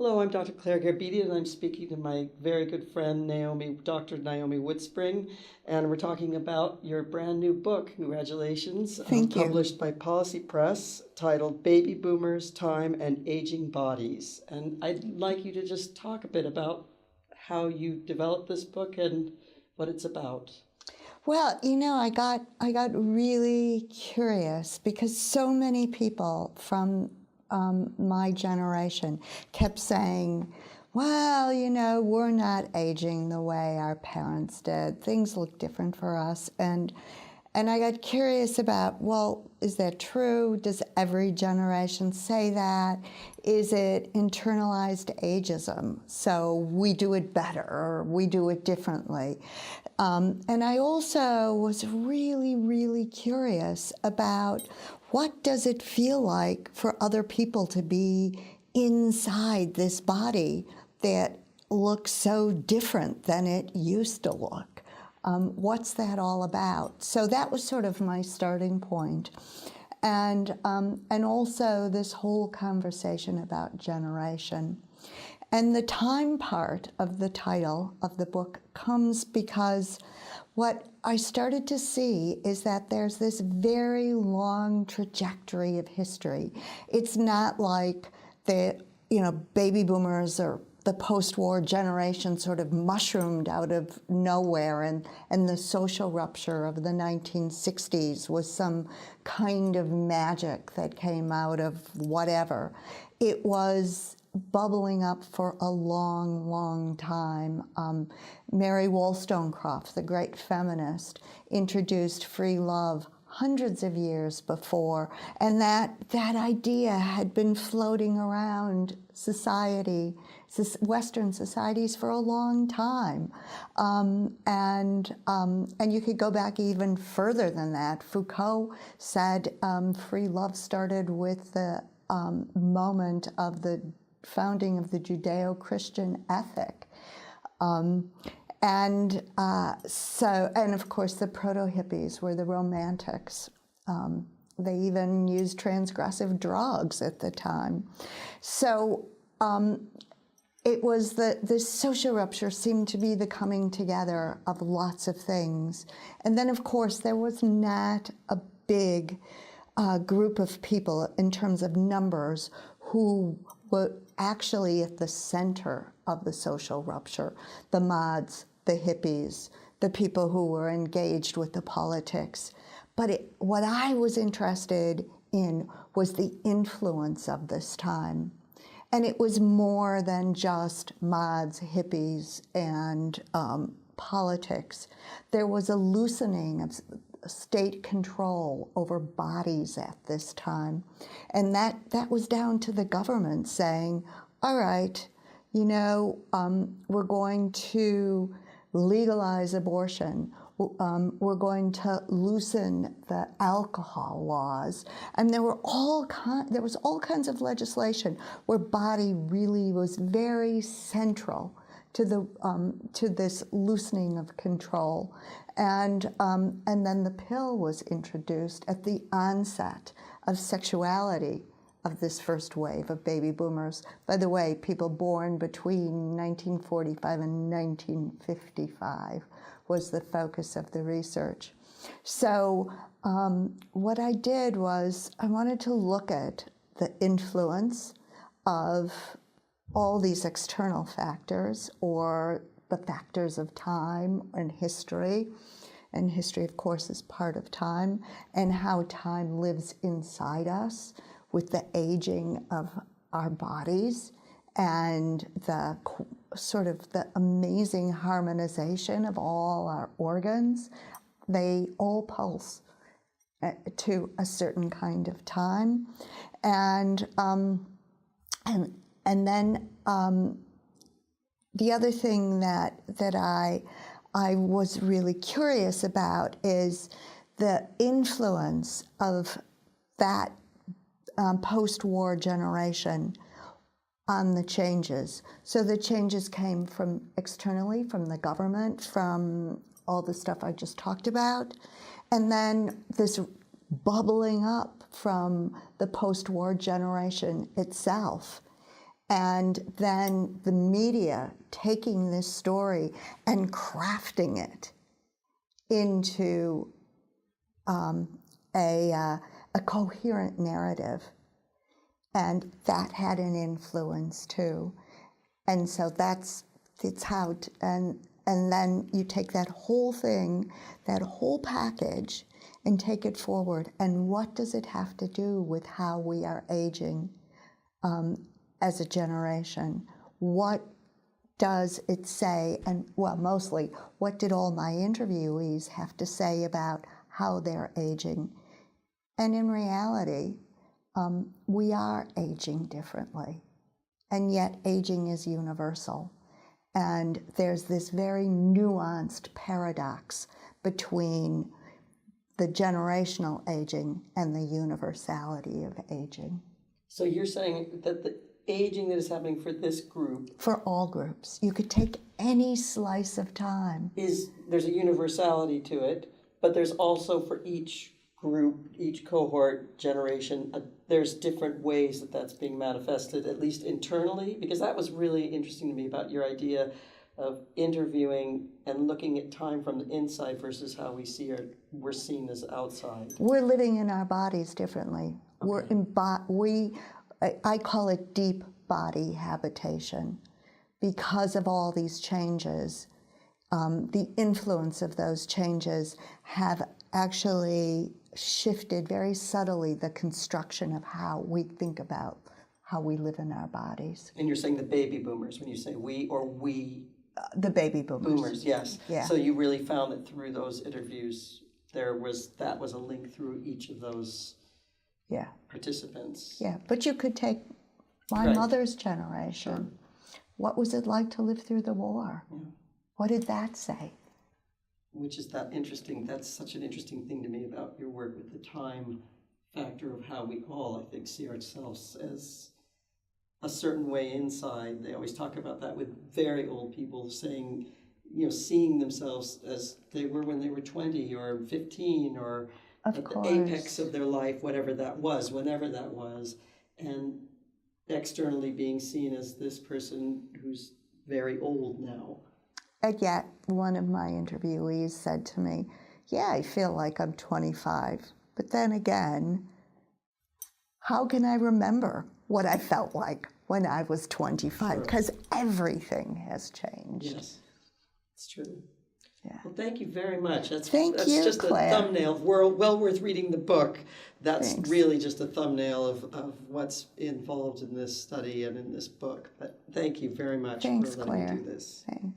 Hello, I'm Dr. Claire Garbidi, and I'm speaking to my very good friend Dr. Naomi Woodspring, and we're talking about your brand new book. Congratulations! Thank you. Published by Policy Press, titled "Baby Boomers, Time, and Aging Bodies." And I'd like you to just talk a bit about how you developed this book and what it's about. Well, I got really curious because so many people from my generation kept saying, well, we're not aging the way our parents did. Things look different for us. And I got curious about, well, is that true? Does every generation say that? Is it internalized ageism? So we do it better or we do it differently. And I also was really, really curious about what does it feel like for other people to be inside this body that looks so different than it used to look? What's that all about? So that was sort of my starting point. And also this whole conversation about generation. And the time part of the title of the book comes because what I started to see is that there's this very long trajectory of history. It's not like the, baby boomers or the post-war generation sort of mushroomed out of nowhere, and the social rupture of the 1960s was some kind of magic that came out of whatever. It was bubbling up for a long, long time. Mary Wollstonecraft, the great feminist, introduced free love hundreds of years before, and that idea had been floating around society, Western societies, for a long time. And you could go back even further than that. Foucault said free love started with the moment of the founding of the Judeo-Christian ethic. And of course, the proto-hippies were the romantics. They even used transgressive drugs at the time. So it was this social rupture seemed to be the coming together of lots of things. And then, of course, there was not a big group of people in terms of numbers who were actually at the center of the social rupture. The mods, the hippies, the people who were engaged with the politics. But what I was interested in was the influence of this time. And it was more than just mods, hippies, and politics. There was a loosening of state control over bodies at this time. And that was down to the government saying, all right, we're going to legalize abortion. We're going to loosen the alcohol laws. And there was all kinds of legislation where body really was very central to this loosening of control. And then the pill was introduced at the onset of sexuality of this first wave of baby boomers. By the way, people born between 1945 and 1955 was the focus of the research. So what I did was I wanted to look at the influence of all these external factors, or the factors of time and history. And history, of course, is part of time, and how time lives inside us with the aging of our bodies and the sort of the amazing harmonization of all our organs. They all pulse to a certain kind of time. And then the other thing that I was really curious about is the influence of that post-war generation on the changes. So the changes came from externally, from the government, from all the stuff I just talked about, and then this bubbling up from the post-war generation itself. And then the media taking this story and crafting it into a coherent narrative. And that had an influence too. And so it's how, and then you take that whole thing, that whole package, and take it forward. And what does it have to do with how we are aging as a generation? What does it say, and well, mostly, what did all my interviewees have to say about how they're aging? And in reality, we are aging differently, and yet aging is universal. And there's this very nuanced paradox between the generational aging and the universality of aging. So you're saying that the aging that is happening for this group, for all groups, you could take any slice of time, there's a universality to it, but there's also for each group, each cohort, generation, there's different ways that that's being manifested, at least internally, because that was really interesting to me about your idea of interviewing and looking at time from the inside versus how we're seen as outside. We're living in our bodies differently. Okay. I call it deep body habitation because of all these changes. The influence of those changes have actually shifted very subtly the construction of how we think about how we live in our bodies. And you're saying the baby boomers, when you say we. The baby boomers. Boomers, yes. Yeah. So you really found that through those interviews, that was a link through each of those participants. Yeah, but you could take my mother's generation. Sure. What was it like to live through the war? Yeah. What did that say? Which is that's such an interesting thing to me about your work with the time factor of how we all, I think, see ourselves as a certain way inside. They always talk about that with very old people saying, seeing themselves as they were when they were 20 or 15 or at the apex of their life, whatever that was, whenever that was, and externally being seen as this person who's very old now. And yet, one of my interviewees said to me, yeah, I feel like I'm 25. But then again, how can I remember what I felt like when I was 25? Because everything has changed. Yes, it's true. Yeah. Well, thank you very much. That's just Claire. A thumbnail. Well worth reading the book. That's Thanks. Really just a thumbnail of what's involved in this study and in this book. But thank you very much Thanks, for letting Claire. me do this. Thanks.